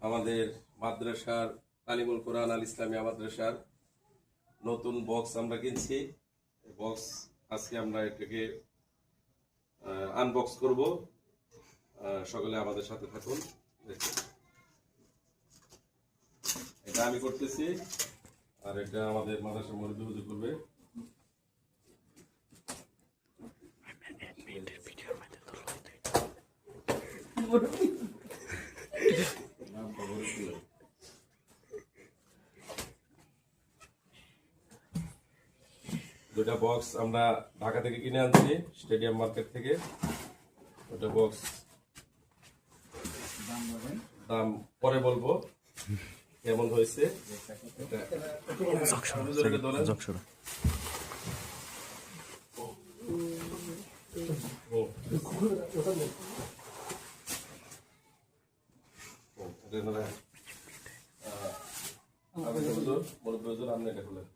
আমাদের মাদ্রাসার তালিমুল কোরআন আল ইসলামিয়া মাদ্রাসার নতুন বক্স আমরা কিনছি। বক্স আজকে আমরা এটাকে আনবক্স করব। সকলে আমাদের সাথে থাকুন। এটা আমি করতেছি আর এটা আমাদের মাদ্রাসার মুরব্বি হুজুর করবে। দুটা বক্স আমরা ঢাকা থেকে কিনে আনছি, স্টেডিয়াম মার্কেট থেকে। ওটা বক্স দাম পরে বলবো কেমন হয়েছে। মুরব্বি হুজুর আপনি এটা খুলেন।